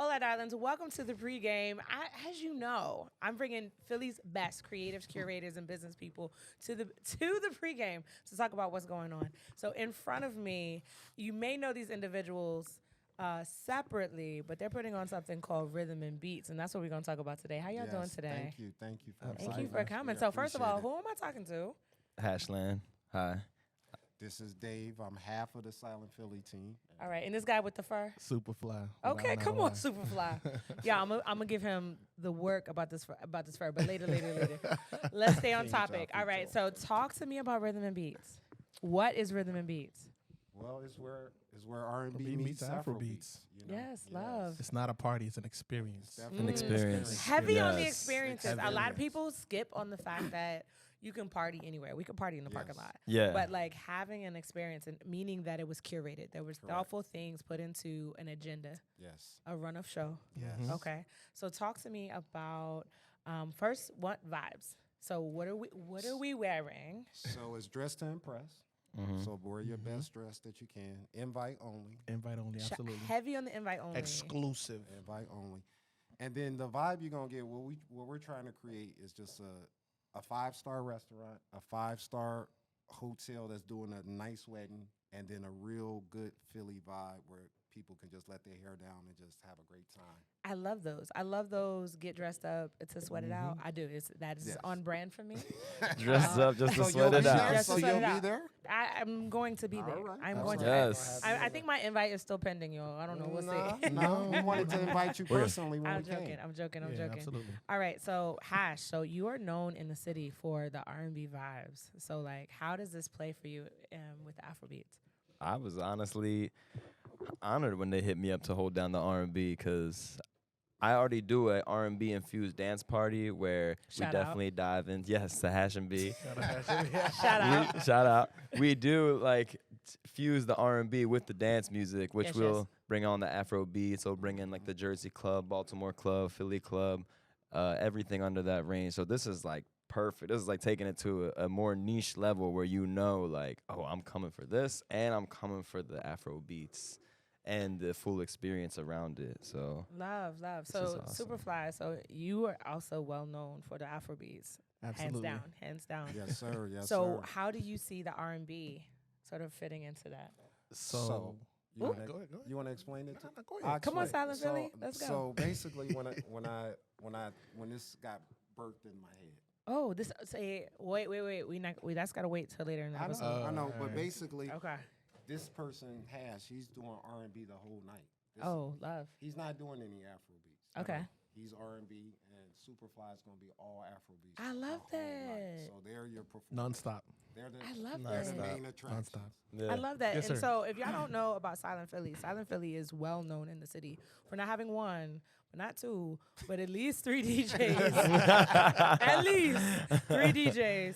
Hola, darlings. Welcome to the pregame. As you know, I'm bringing Philly's best creatives, curators, and business people to the pregame to talk about what's going on. So in front of me, you may know these individuals separately, but they're putting on something called Rhythm and Beats, and that's what we're going to talk about today. How y'all doing today? Thank you Thank you for coming. So first of all, who am I talking to? Hashland. Hi. This is Dave. I'm half of the Silent Philly team. All right, and this guy with the fur? Superfli. Okay, come on, Superfly. Yeah, I'm gonna give him the work about this fur, but later. Let's stay on topic. All right, so talk to me about Rhythm and Beats. What is Rhythm and Beats? Well, it's where R&B meets Afrobeats. You know? Yes, love. It's not a party; it's an experience. An experience. Heavy on the Yes. experiences. A lot of people skip on the fact that you can party anywhere. We could party in the parking lot. Yeah. But like having an experience, and meaning that it was curated. There was thoughtful things put into an agenda. Yes. A run of show. Yes. Okay. So talk to me about first what vibes. So what are we wearing? So it's dress to impress. So wear your best dress that you can. Invite only. Invite only, absolutely. Heavy on the invite only. Exclusive. Invite only. And then the vibe you're gonna get. What we're trying to create is just a 5-star restaurant, a 5-star hotel that's doing a nice wedding, and then a real good Philly vibe where people can just let their hair down and just have a great time. I love those. I love those. Get dressed up to sweat it out. I do. That is on brand for me. Dressed up just to sweat it out. So you'll be there? I'm going to be there. All right. I'm going to. Yes. I think my invite is still pending, y'all. I don't know. We'll see. No, we wanted to invite you personally when I'm we came. joking. Absolutely. All right, so Hash, so you are known in the city for the R&B vibes. So like, how does this play for you with the Afrobeats? I was honestly honored when they hit me up to hold down the R&B because I already do an R&B infused dance party where we definitely dive in. Yes, the Hash and B. Shout out. Shout out. We do like fuse the R&B with the dance music, which will bring on the Afro beats. So bring in like the Jersey Club, Baltimore Club, Philly Club, everything under that range. So this is like perfect. This is like taking it to a more niche level where you know like, oh, I'm coming for this and I'm coming for the Afro beats and the full experience around it. So love. So awesome. Superfly, so you are also well known for the Afrobeats. Absolutely. Hands down. Yes, sir. Yes, So sir. how do you see the R&B sort of fitting into that? So you go wanna, ahead. you want to explain it? Go ahead. I'll Come on, explain. Silent Philly. Let's go. So basically, when this got birthed in my head. Oh, this say wait. We that's gotta wait till later in the episode. I know, but alright. basically, Okay. this person he's doing R&B the whole night. Love. He's not doing any Afrobeats. Okay. He's R&B, and Superfly is going to be all Afrobeats. I love the whole night. that. So they're your performers. Nonstop. I love They're the that. main attraction. Nonstop. I love that. Yes, And sir. so if y'all don't know about Silent Philly is well known in the city for not having one, but not two, but at least 3 DJs. At least 3 DJs.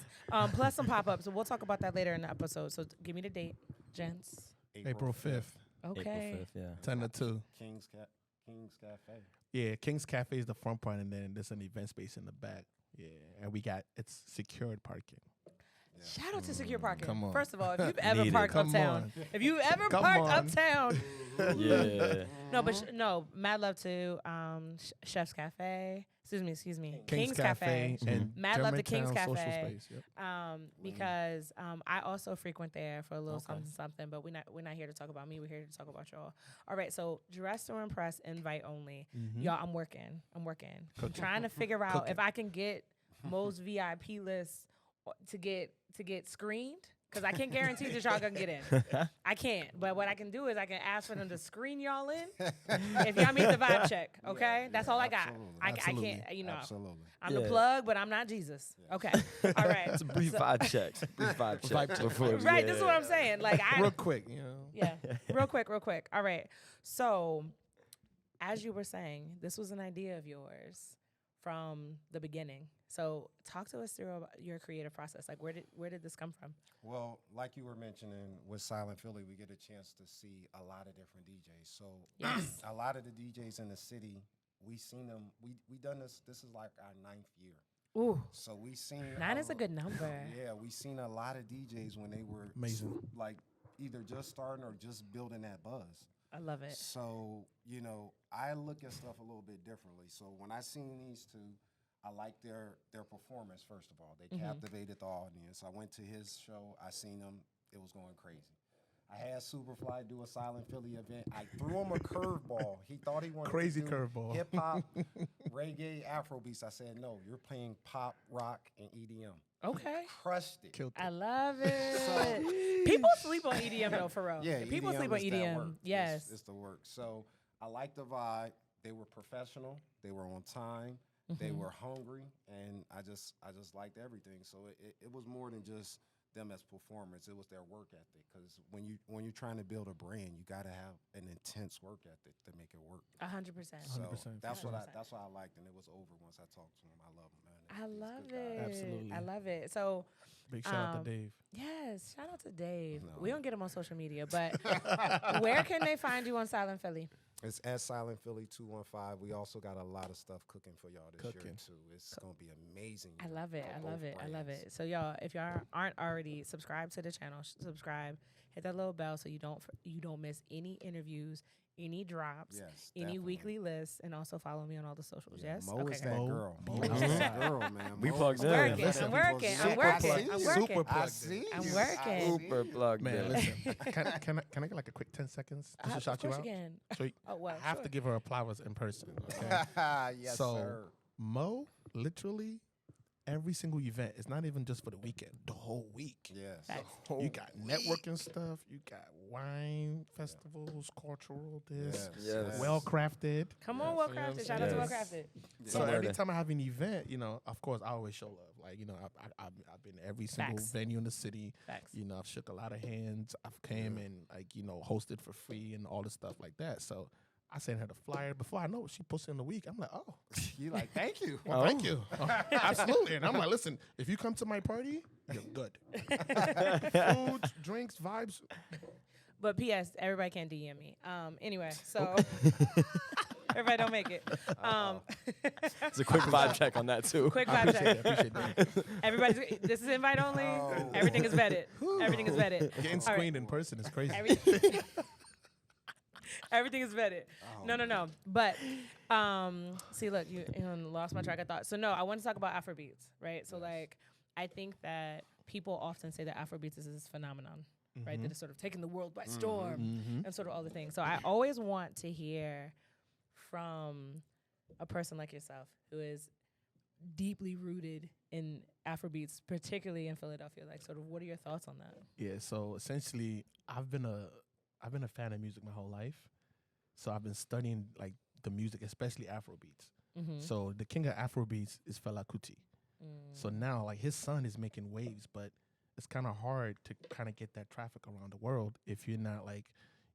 Plus some pop-ups. So we'll talk about that later in the episode. So give me the date, gents. April 5th, Okay. April 5th, yeah. 10 to 2. King's Cafe. Yeah, King's Cafe is the front part, and then there's an event space in the back. Yeah, and it's secured parking. Shout out to secure parking. Come on. First of all, if you've ever Need it. parked Come uptown, on. if you ever Come parked on. uptown, Yeah. no, but no, mad love to Chef's Cafe. Excuse me, King's Cafe and Mad love to King's Germantown Cafe. Social Space. Yep. Because I also frequent there for a little Okay. something, but we're not here to talk about me. We're here to talk about y'all. All right, so dress to impress, invite only. Y'all, I'm working. Trying to figure out if I can get Mo's VIP list to get screened. Because I can't guarantee that y'all gonna get in. I can't. But what I can do is I can ask for them to screen y'all in if y'all meet the vibe check. Okay, that's all I got. I can't. You know, Absolutely. I'm the plug, but I'm not Jesus. Okay. All right. It's a brief vibe check. Brief vibe check before. Right. This is what I'm saying. Like Real quick, you know. Yeah. Real quick. All right. So, as you were saying, this was an idea of yours from the beginning. So, talk to us through your creative process. Like, where did this come from? Well, like you were mentioning with Silent Philly, we get a chance to see a lot of different DJs. So a lot of the DJs in the city, we seen them. We done this. This is like our 9th year. Ooh. So we seen 9 is a good number. Yeah, we seen a lot of DJs when they were Amazing. like either just starting or just building that buzz. I love it. So, you know, I look at stuff a little bit differently. So when I seen these two, I liked their performance, first of all. They captivated the audience. I went to his show. I seen them. It was going crazy. I had Superfli do a Silent Philly event. I threw him a curveball. He thought he wanted Crazy to do curveball. hip-hop, reggae, Afrobeats. I said, no, you're playing pop, rock, and EDM. Okay. He crushed it. Killed I love it. People sleep on EDM though, for real. Yeah, People EDM sleep on is that EDM. work. Yes. It's the work. So I like the vibe. They were professional. They were on time. They were hungry, and I just liked everything. So it was more than just them as performers. It was their work ethic. Because when you're trying to build a brand, you got to have an intense work ethic to make it work. 100%. So 100%. that's what 100%. that's what I liked, and it was over once I talked to him. I love him, man. I He's a love good guy. it. Absolutely. I love it. So, Big shout out to Dave. yes, shout out to Dave. No. We don't get him on social media, but where can they find you on Silent Philly? It's at Silent Philly 215. We also got a lot of stuff cooking for y'all this year Cooking. too. It's gonna be amazing. I love it. I Both love it. I love brands. it. So y'all, if y'all aren't already subscribed to the channel, subscribe. Hit that little bell so you don't miss any interviews, any drops, Yes, any definitely. weekly lists, and also follow me on all the socials. Yeah, Yes. Mo is that Mo. girl. Mo Mo. is that girl, man. We Mo plugged is in. that Working. girl. I'm People working. say, I'm "I working. see I'm you. working. Super I plugged see in. I'm you. working. I see Super you." plugged Man, in. listen. Can I get like a quick 10 seconds just to Of shout you course out? you can. So Oh well. I have sure. to give her flowers in person. Okay? Yes, So, sir. Mo, literally, every single event, it's not even just for the weekend, the whole week. Yes. Facts. You got networking stuff, you got wine festivals, cultural, this, Yes. well crafted. Come on, well crafted. Shout out to well crafted. So Somewhere every to- time I have an event, you know, of course, I always show love. Like, you know, I've been to every single Facts. venue in the city. Facts. You know, I've shook a lot of hands. I've came and, like, you know, hosted for free and all this stuff like that. So I sent her the flyer. Before I know it, she posted in the week. I'm like, oh, You like, thank you. well, thank you. Absolutely. And I'm like, listen, if you come to my party, you're good. Food, drinks, vibes. But P.S. Everybody can't DM me. Anyway, so everybody don't make it. It's a quick vibe check on that too. Quick I vibe appreciate check. it. Appreciate that. Everybody's. This is invite only. Oh. Everything is vetted. Everything is vetted. Getting All right. screened in person is crazy. Everything. Everything is vetted. Oh, No. But see, look, you lost my track of thought. So no, I want to talk about Afrobeats, right? So like, I think that people often say that Afrobeats is this phenomenon, right? That is sort of taking the world by storm and sort of all the things. So I always want to hear from a person like yourself who is deeply rooted in Afrobeats, particularly in Philadelphia. Like, sort of, what are your thoughts on that? Yeah, so essentially, I've been a fan of music my whole life. So I've been studying like the music, especially Afrobeats. Mm-hmm. So the king of Afrobeats is Fela Kuti. So now, like, his son is making waves, but it's kind of hard to kind of get that traffic around the world if you're not like,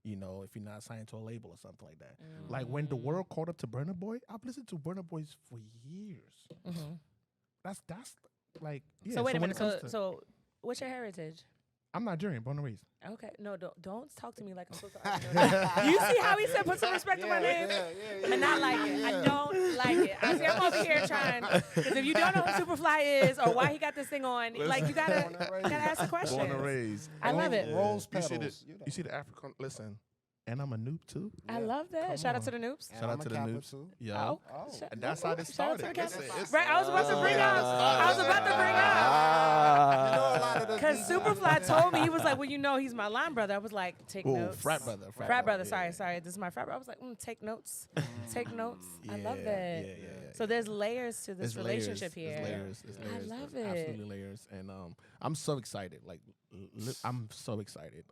you know, if you're not signed to a label or something like that. Like when the world caught up to Burna Boy, I've listened to Burna Boys for years. Mm-hmm. That's like, yeah. So wait a when minute. it comes to- So what's your heritage? I'm Nigerian, born and raised. Okay, no, don't talk to me like I'm supposed to already know that. You see how he said put some respect on my name? And not like it. I don't like it. I see I'm over here trying, because if you don't know who Superfli is or why he got this thing on, like you gotta ask the question. Born and raised. I love it. Rose You petals. see you see the African, listen, and I'm a noob too. I love that. Come Shout out on. to the noobs. And Shout I'm out a to the Kappa noobs. too. Yo. Oh, And that's how this shout out to started. the Kappa. It's- Right, I was about to bring up. I was about to bring up. You know, a lot of the Because DJs Superfly told me, he was like, well, you know, he's my line brother. I was like, take Oh, notes. frat brother. Frat brother, yeah. sorry. This is my frat brother. I was like, take notes. Take notes. I love Yeah, that. yeah. So there's layers to this It's relationship layers, here. It's layers. It's I layers. love There's it. Absolutely layers. And I'm so excited. Like, I'm so excited.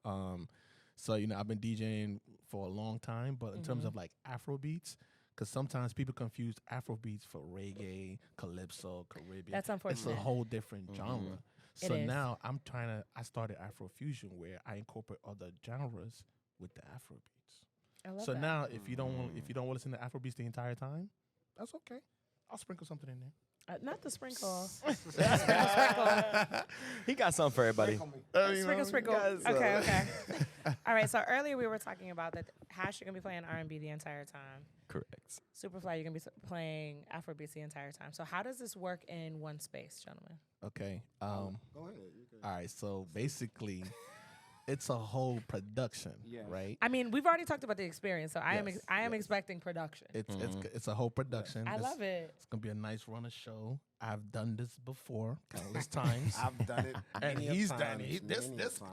So, you know, I've been DJing for a long time, but in terms of like Afrobeats, because sometimes people confuse Afrobeats for reggae, calypso, Caribbean. That's It's a unfortunate. whole different genre. It So is. now I started Afrofusion where I incorporate other genres with the Afrobeats. I love So that. now if you don't want to listen to Afrobeats the entire time, that's okay. I'll sprinkle something in there. Not the sprinkle. He got something for everybody. Sprinkle. guys, Okay. All right. So earlier we were talking about that Hash, you're going to be playing R&B the entire time. Correct. Superfly, you're going to be playing Afrobeats the entire time. So how does this work in one space, gentlemen? Okay. Go ahead. You can. All right. So basically, it's a whole production, right? I mean, we've already talked about the experience, so I am expecting production. It's a whole production. I love it. It's gonna be a nice run of show. I've done this before countless times. I've done it, and he's done it.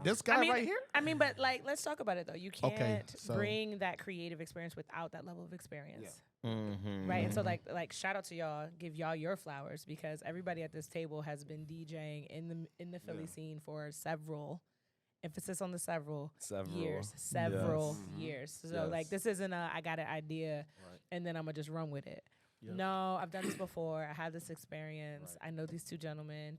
This guy right here. I mean, but like, let's talk about it though. You can't so bring that creative experience without that level of experience. Mm-hmm. Right. And so like shout out to y'all, give y'all your flowers, because everybody at this table has been DJing in the Philly scene for several years. So like, this isn't I got an idea and then I'm gonna just run with it. Yep. No, I've done this before. I had this experience. I know these three gentlemen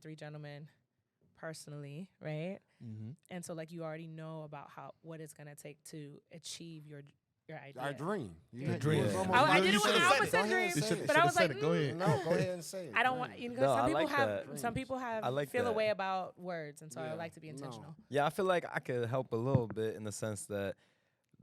personally, right? Mm-hmm. And so like, you already know about what it's gonna take to achieve your idea. Our dream. Your dream. I didn't want to almost say dream, but I was like, go ahead. No, go ahead and say it. I don't want, some people feel a way about words, and so I like to be intentional. Yeah, I feel like I could help a little bit in the sense that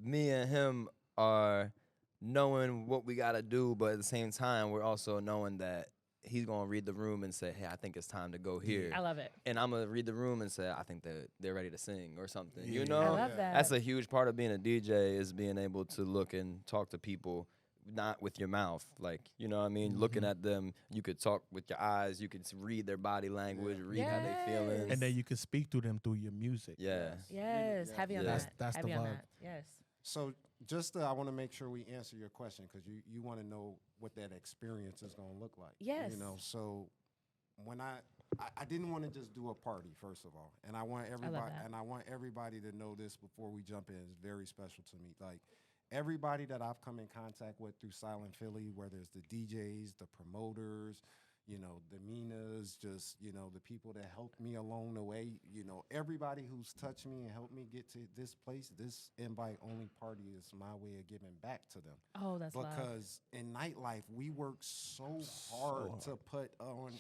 me and him are knowing what we gotta do, but at the same time, we're also knowing that he's gonna read the room and say, "Hey, I think it's time to go here." I love it. And I'm gonna read the room and say, "I think that they're ready to sing" or something. Yeah. You know, I love that. That's a huge part of being a DJ, is being able to look and talk to people, not with your mouth. Like, you know what I mean? Mm-hmm. Looking at them, you could talk with your eyes. You could read their body language, read how they feeling, and then you can speak to them through your music. Yes. Heavy on that. That's heavy the on vibe. that. Yes. So I want to make sure we answer your question, because you want to know what that experience is going to look like. Yes. You know, so when I didn't want to just do a party, first of all, and I want everybody to know this before we jump in. It's very special to me. Like, everybody that I've come in contact with through Silent Philly, whether it's the DJs, the promoters, you know, the Minas, just, you know, the people that helped me along the way, you know, everybody who's touched me and helped me get to this place, this invite-only party is my way of giving back to them. Oh, that's love. Because in nightlife, we work so hard to put on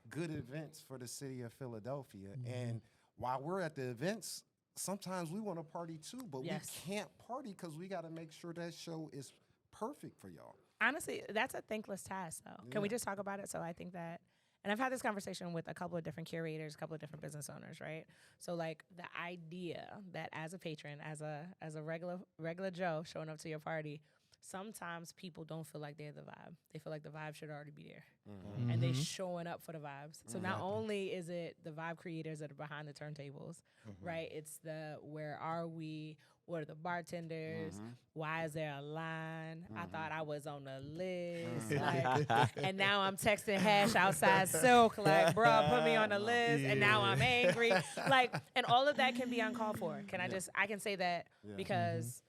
good events for the city of Philadelphia. Mm-hmm. And while we're at the events, sometimes we want to party too, but we can't party because we got to make sure that show is perfect for y'all. Honestly, that's a thankless task, though. Can we just talk about it? So I think that, and I've had this conversation with a couple of different curators, a couple of different business owners, right? So like, the idea that as a patron, as a regular Joe showing up to your party, sometimes people don't feel like they're the vibe. They feel like the vibe should already be there. Mm-hmm. And they showing up for the vibes. So not only is it the vibe creators that are behind the turntables, right? It's the, where are we? What are the bartenders? Why is there a line? I thought I was on the list. Like, and now I'm texting Hash outside Silk, like, bruh, put me on the list. And now I'm angry. Like, and all of that can be uncalled for. I can say that because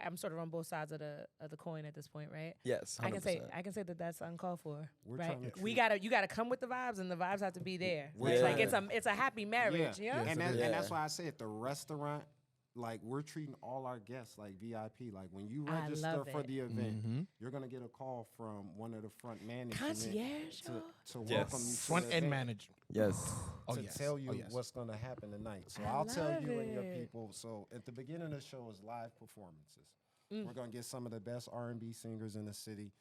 I'm sort of on both sides of the coin at this point, right? Yes, 100%. I can say that that's uncalled for, We're right? trying to You gotta come with the vibes, and the vibes have to be there. Like it's a happy marriage, yeah. And that's why I say at the restaurant, like, we're treating all our guests like VIP. Like, when you register for the event, you're gonna get a call from one of the front management to welcome you. Front end manager. Yes. To tell you what's gonna happen tonight. So I'll tell you and your people. So at the beginning of the show is live performances. We're gonna get some of the best R&B singers in the city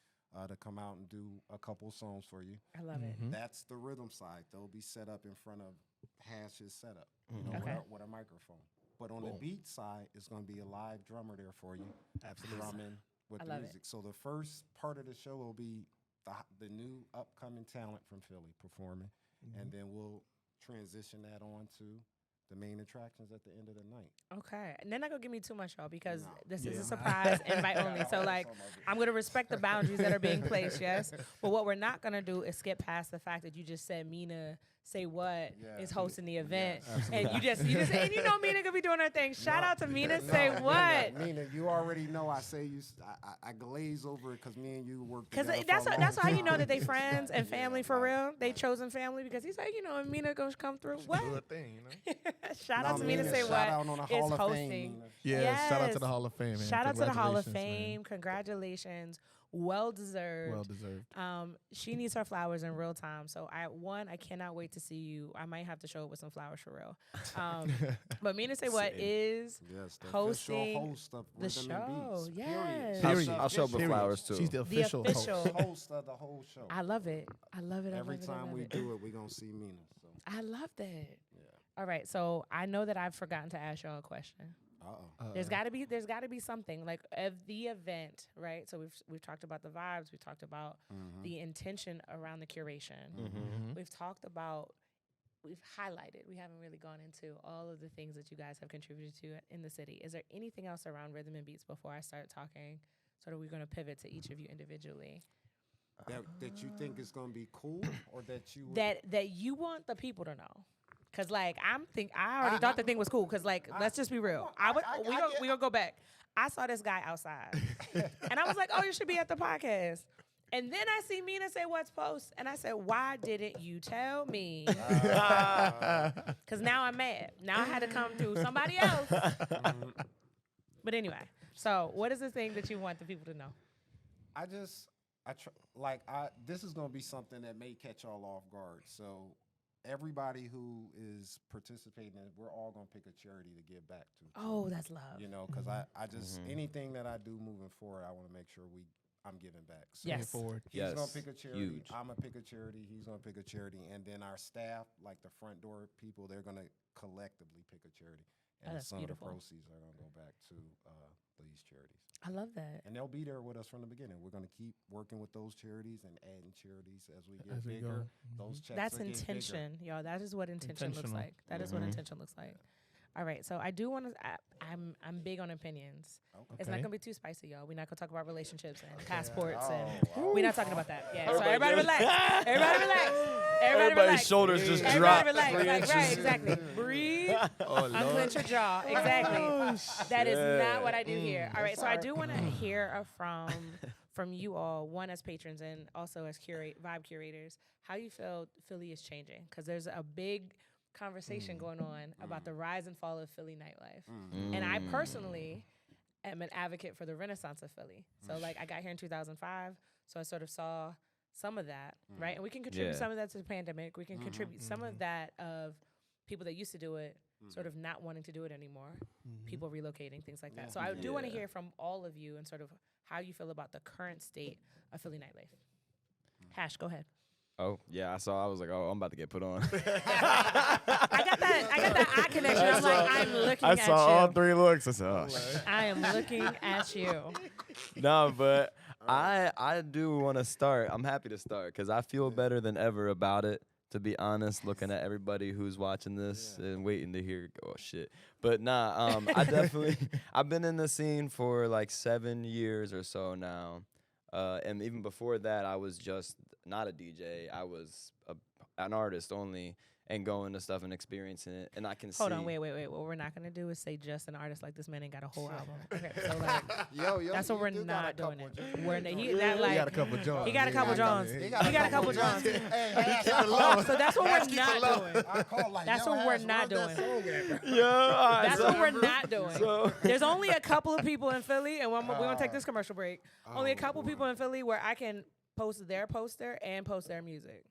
to come out and do a couple songs for you. I love it. That's the rhythm side. They'll be set up in front of Hash's setup, you know, with a microphone. But on the beat side, it's going to be a live drummer there for you. Absolutely. Drumming with the music. So the first part of the show will be the new upcoming talent from Philly performing. And then we'll transition that on to the main attractions at the end of the night. Okay. And then not going to give me too much, y'all, because this is a surprise, invite only. So, like, I'm going to respect the boundaries that are being placed, yes? But what we're not going to do is skip past the fact that you just said Mina Say What is hosting the event. And you just, and you know Mina gonna be doing her thing. Shout out to Mina Say What. Mina, you already know I glaze over it because me and you work together. Because that's how you know that they friends and family for real. They chosen family because he's like, you know, and Mina gonna come through. What? Do a thing, you know? Shout out to Mina Say What is hosting. Yeah, shout out to the Hall of Fame. Man. Shout out to the Hall of Fame. Man. Congratulations. Well deserved. Well deserved. She needs her flowers in real time. So I cannot wait to see you. I might have to show up with some flowers for real. But Mina Say What is hosting host of the show. Yes. I'll show up with flowers too. She's the official host of the whole show. I love it. I love it. Every time we do it, we're gonna see Mina. So I love that. All right, so I know that I've forgotten to ask y'all a question. There's got to be something like of the event, right? So we've talked about the vibes, we've talked about the intention around the curation. We've talked about, we've highlighted. We haven't really gone into all of the things that you guys have contributed to in the city. Is there anything else around rhythm and beats before I start talking? Sort of, we're going to pivot to each of you individually. That you think is going to be cool, or that you that you want the people to know. Cause like I already thought the thing was cool. Cause like let's just be real. We gonna go back. I saw this guy outside, and I was like, oh, you should be at the podcast. And then I see Mina say what's post, and I said, why didn't you tell me? Cause now I'm mad. Now I had to come through somebody else. But anyway, so what is the thing that you want the people to know? This is gonna be something that may catch y'all off guard. So everybody who is participating, we're all gonna pick a charity to give back to. Oh, that's love. You know, because I just anything that I do moving forward, I want to make sure I'm giving back. So yes. He's gonna pick a charity. Huge. I'm gonna pick a charity. He's gonna pick a charity, and then our staff, like the front door people, they're gonna collectively pick a charity, and that's some beautiful. of the proceeds are gonna go back to these charities. I love that. And they'll be there with us from the beginning. We're going to keep working with those charities and adding charities as we get bigger. Those checks That's intention, y'all. That is what intention looks like. That is what intention looks like. All right, so I do want to. I'm big on opinions. Okay. It's not gonna be too spicy, y'all. We're not gonna talk about relationships and passports, and we're not talking about that. Yeah, so everybody relax. Everybody relax. Everybody relax. Shoulders just drop. Everybody relax. Like, right, exactly. Breathe. Unclench your jaw. Exactly. That is not what I do here. All right, so I do want to hear from you all, one as patrons and also as vibe curators, how you feel Philly is changing, because there's a big conversation going on about the rise and fall of Philly nightlife. And I personally am an advocate for the renaissance of Philly. So like I got here in 2005, so I sort of saw some of that, right? And we can contribute some of that to the pandemic. We can contribute some of that of people that used to do it sort of not wanting to do it anymore, people relocating, things like that. So I do want to hear from all of you and sort of how you feel about the current state of Philly nightlife. Hash, go ahead. Oh, yeah, I was like, oh, I'm about to get put on. I got that eye connection. I'm like, I'm looking at you. I saw all three looks. I said, oh, I am looking at you. No, but I do want to start. I'm happy to start because I feel better than ever about it, to be honest, looking at everybody who's watching this and waiting to hear, oh, shit. But nah, I've been in the scene for like 7 years or so now. And even before that, I was just not a DJ. I was an artist only, and going to stuff and experiencing it. And I can see. Hold on, wait. What we're not gonna do is say just an artist. Like, this man ain't got a whole album. Okay, so like, that's what we're not doing. He got a couple Johns. He got a couple Johns. He got a couple Johns. So that's what we're not doing. That's what we're not doing. That's what we're not doing. There's only a couple of people in Philly, and we're gonna take this commercial break. Only a couple people in Philly where I can post their poster and post their music.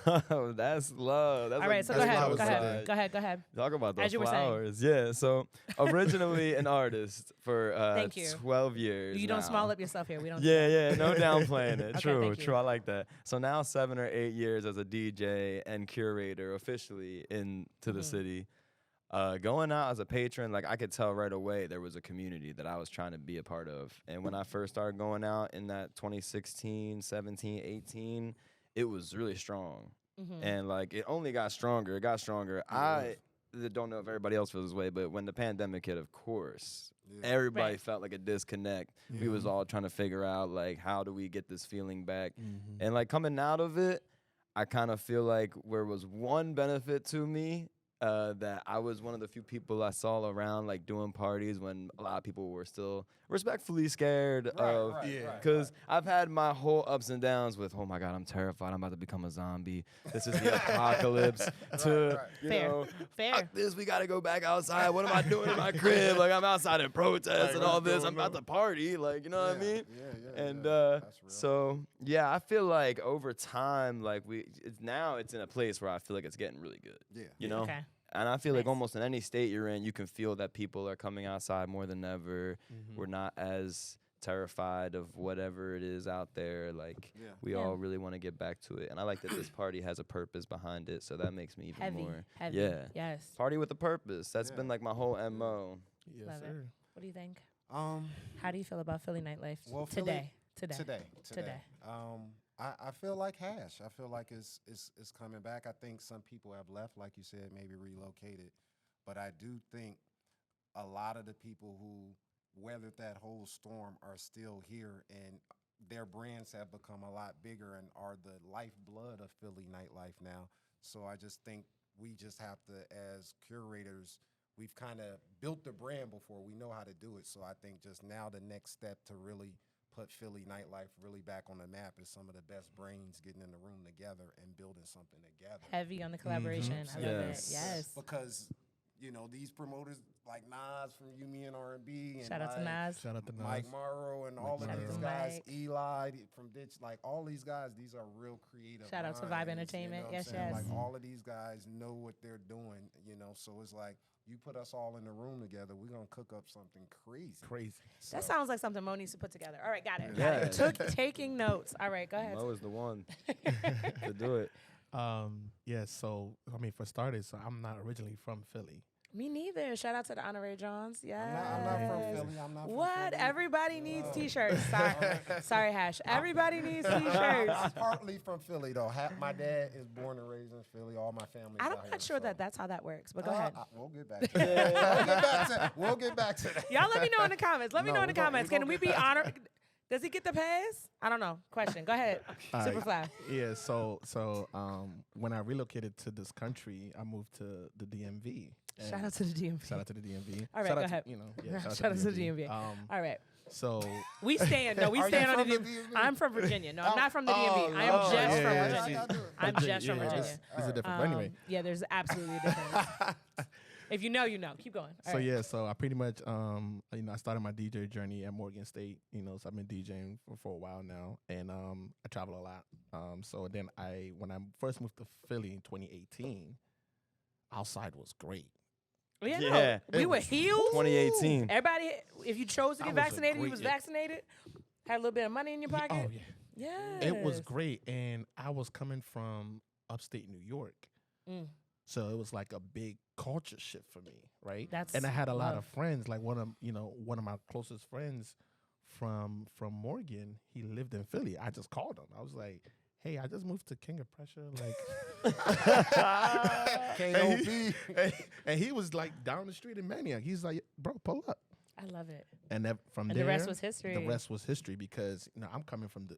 That's love. That's all right, so go ahead. Talk about those flowers. Yeah, so originally an artist for 12 years. You don't small up yourself here. We don't. Yeah, no downplaying it. Okay, True. I like that. So now 7 or 8 years as a DJ and curator officially into the city. Going out as a patron, like I could tell right away there was a community that I was trying to be a part of. And when I first started going out in that 2016, 17, 18, it was really strong. And like it only got stronger. It got stronger. I don't know if everybody else feels this way, but when the pandemic hit, of course, everybody felt like a disconnect. We was all trying to figure out like, how do we get this feeling back? And like coming out of it, I kind of feel like there was one benefit to me, that I was one of the few people I saw around like doing parties when a lot of people were still respectfully scared of, because I've had my whole ups and downs with, oh my God, I'm terrified, I'm about to become a zombie, this is the apocalypse, to you know, fuck this, we gotta go back outside, what am I doing in my crib, like I'm outside in protest and all this, I'm about to party, like, you know what I mean? And so yeah, I feel like over time, like it's in a place where I feel like it's getting really good, you know? And I feel like almost in any state you're in, you can feel that people are coming outside more than ever. We're not as terrified of whatever it is out there. Like we all really want to get back to it, and I like that this party has a purpose behind it, so that makes me even more heavy. Yes. Party with a purpose. That's been like my whole MO. Yes, Love sir. it. What do you think? How do you feel about Philly nightlife today? I feel like Hash. I feel like it's coming back. I think some people have left, like you said, maybe relocated, but I do think a lot of the people who weathered that whole storm are still here, and their brands have become a lot bigger and are the lifeblood of Philly nightlife now. So I just think we just have to, as curators, we've kind of built the brand before. We know how to do it. So I think just now the next step to really put Philly nightlife really back on the map is some of the best brains getting in the room together and building something together. Heavy on the collaboration. I love it. Yes. Because, you know, these promoters like Nas from Me and RnB, and shout out to Nas, Mike Morrow, and all of these guys, Eli from Ditch, like all these guys, these are real creative. Shout out to Vibe Entertainment. You know yes. Like all of these guys know what they're doing, you know, so it's like you put us all in the room together, we're going to cook up something crazy. So. That sounds like something Mo needs to put together. All right, got it. Yeah. Taking notes. All right, go ahead. Mo is the one to do it. So, I mean, for starters, so I'm not originally from Philly. Me neither. Shout out to the Honorary Johns. Yeah. I'm not from Philly. I'm not what? from Philly. Everybody needs T-shirts. Sorry, Hash. Everybody needs T-shirts. I'm partly from Philly, though. My dad is born and raised in Philly. All my family. I'm not sure that's how that works, but go ahead. We'll get back to that. We'll get back to that. Y'all let me know in the comments. Let me know in the comments. Can we be honored? Does he get the pass? I don't know. Question. Go ahead. Superfly. Yeah. So when I relocated to this country, I moved to the DMV. Shout out to the DMV. Shout out to the DMV. All right, go ahead. Shout out to the DMV. All right. So we stand. No, we stand on the DMV. I'm from Virginia. No, I'm not from the DMV. I am just from Virginia. I'm just from Virginia. There's a difference. Anyway. Yeah, there's absolutely a difference. If you know, you know. Keep going. All right. So I pretty much, I started my DJ journey at Morgan State. So I've been DJing for a while now, and I travel a lot. So then when I first moved to Philly in 2018, Outside was great. Yeah. We were healed. 2018. Everybody, if you chose to get vaccinated, you was vaccinated. Had a little bit of money in your pocket. Oh yeah. Yeah. It was great, and I was coming from upstate New York. So it was like a big culture shift for me, right? And I had a lot of friends. Like one of my closest friends from Morgan, he lived in Philly. I just called him. I was like, "Hey, I just moved to King of Pressure." Like, and he was like down the street in Maniac. He's like, "Bro, pull up." I love it. And then from there, the rest was history. The rest was history because I'm coming from the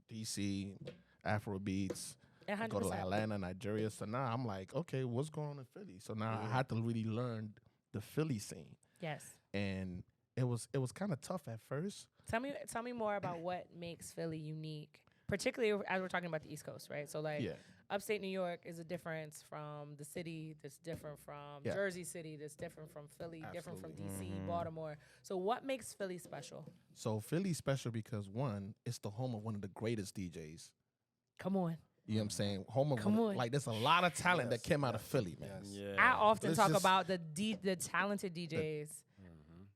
DC, Afrobeats. 100%. Go to Atlanta, Nigeria. So now I'm like, okay, what's going on in Philly? So now I had to really learn the Philly scene. Yes. And it was kind of tough at first. Tell me more about what makes Philly unique, particularly as we're talking about the East Coast, right? So upstate New York is a difference from the city that's different from Jersey City, that's different from Philly, different from DC, Baltimore. So what makes Philly special? So Philly's special because one, it's the home of one of the greatest DJs. Come on. You know what I'm saying? Like there's a lot of talent that came out of Philly, man. Yeah. I often talk about the talented DJs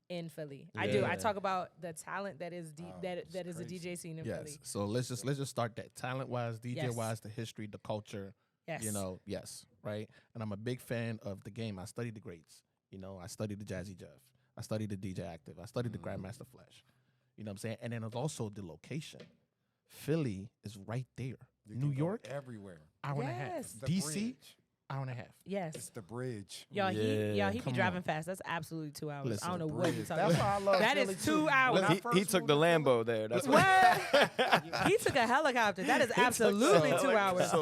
in Philly. I do. I talk about the talent that is that is a DJ scene in Philly. So let's just start that talent-wise, DJ-wise, the history, the culture. Yes. Right? And I'm a big fan of the game. I studied the greats. I studied the Jazzy Jeff. I studied the DJ Active. I studied the Grandmaster Flash. You know what I'm saying? And then it's also the location. Philly is right there. New York, everywhere. Hour and a half. DC, hour and a half. Yes. It's the bridge. Y'all, he be driving fast. That's absolutely 2 hours. Listen, I don't know what he's talking That's about. why I love That Philly is 2 hours. He took the Lambo there. That's what? He took a helicopter. That is absolutely 2 hours.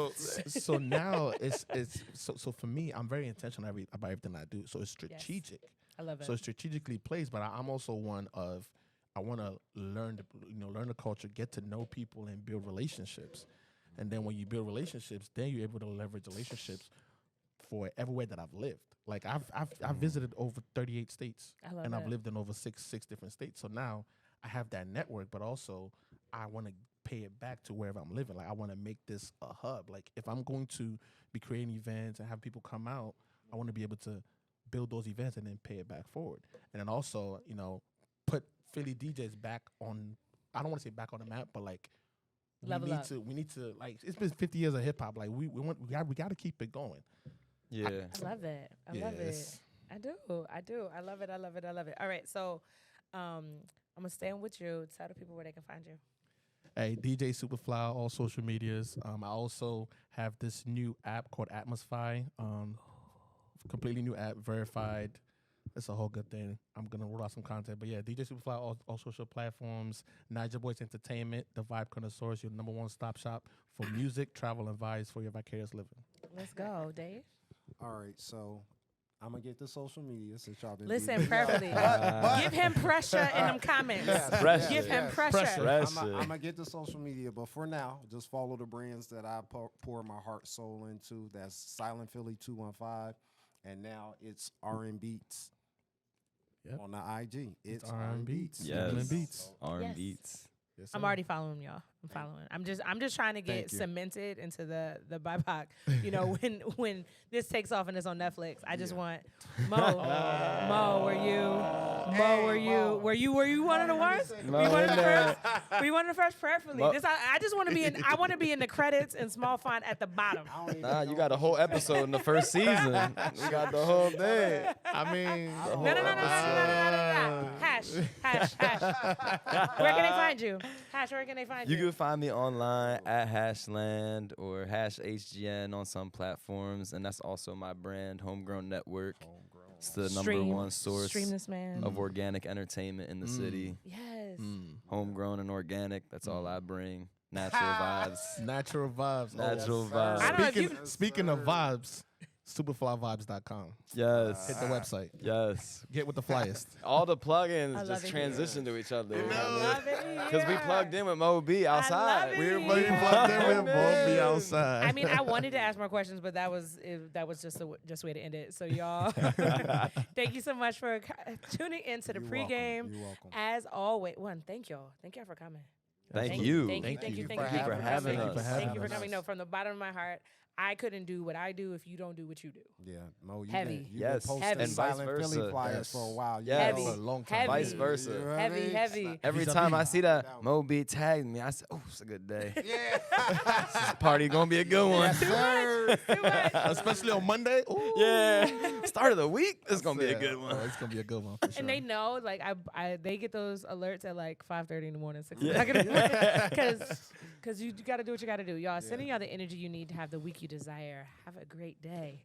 So now it's so for me, I'm very intentional about everything I do. So it's strategic. Yes. I love it. So it's strategically placed, but I'm also one of I want to learn the culture, get to know people, and build relationships. And then when you build relationships, then you're able to leverage relationships for everywhere that I've lived. Like I've visited over 38 states, and I've lived in over six different states. So now I have that network, but also I want to pay it back to wherever I'm living. Like I want to make this a hub. Like if I'm going to be creating events and have people come out, I want to be able to build those events and then pay it back forward. And then also, put Philly DJs back on. I don't want to say back on the map, but like Level we need up. to. We need to like. It's been 50 years of hip hop. Like we got to keep it going. Yeah. I love it. I love it. Yes. I do. I love it. I love it. I love it. All right. So I'm going to stay with you. Tell the people where they can find you. Hey, DJ Superfli, all social medias. I also have this new app called Atmosphere. Completely new app, verified. It's a whole good thing. I'm going to roll out some content. But yeah, DJ Superfli, all social platforms. Niger Boys Entertainment, the Vibe Connoisseurs, your number one stop shop for music, travel, and vibes for your vicarious living. Let's go, Dave. All right, so I'm gonna get the social media since y'all been. Listen, prayerfully. Give him pressure in them comments. Pressure. Give him pressure. Pressure. I'm gonna get the social media, but for now, just follow the brands that I pour my heart, soul into. That's Silent Philly 215, and now it's RnBeats. Yep. On the IG. It's RnBeats. Yes. Beats. RnBeats. Yes, I'm sir. already following y'all. I'm following. I'm just trying to get Thank you. cemented into the BIPOC. You know, when this takes off and it's on Netflix, I just want Mo, were you one of the ones? Were you one of the first? Were you one of the first? Prayerfully. Mo- I just want to be in. I want to be in the credits in small font at the bottom. Nah, you got a whole episode in the first season. We got the whole thing. I mean, No. Hash. Where can they find you? Hash, where can they find you? You can find me online at Hashland or HashHGN on some platforms, and that's also my brand, Homegrown Network. It's the number one source Stream this man. of organic entertainment in the city. Yes. Homegrown and organic. That's all I bring. Natural vibes. natural vibes. Natural Oh, vibes. I don't know if you- Speaking of vibes, superflyvibes.com. Yes. Hit the website. Yes. Get with the flyest. All the I plugins love just it transition to each other. I love it. Because we plugged in with Mo.B.Outside. it. We're Yeah. plugged in with Mo.B.Outside. I mean, I wanted to ask more questions, but that was just the way to end it. So y'all, thank you so much for tuning into the You're pregame. welcome. You're welcome. As always, thank y'all for coming. Thank you. Thank you Thank you for for coming. having us. Thank you for us. coming. No, from the bottom of my heart, I couldn't do what I do if you don't do what you do. Yeah, Mo, you've Heavy. been, you've Yes. been Heavy. posting And vice Silent Philly versa. flyers Yes. for a while. You Yes. know. For a long time. Heavy. Vice versa. You know what I Heavy, mean? heavy. Every Vis-a-vis. time I see that Mo.B. tagged me, I said, "Oh, it's a good day. Yeah. This party gonna be a good one." Too much. Especially on Monday. Ooh. Yeah. Start of the week. It's gonna be a Yeah. good one. Oh, it's gonna be a good one for sure. And they know, like, they get those alerts at like 5:30 in the morning, 6 Yeah. o'clock in the morning, because you got to do what you got to do. Y'all, sending y'all the energy you need to have the week you desire. Have a great day.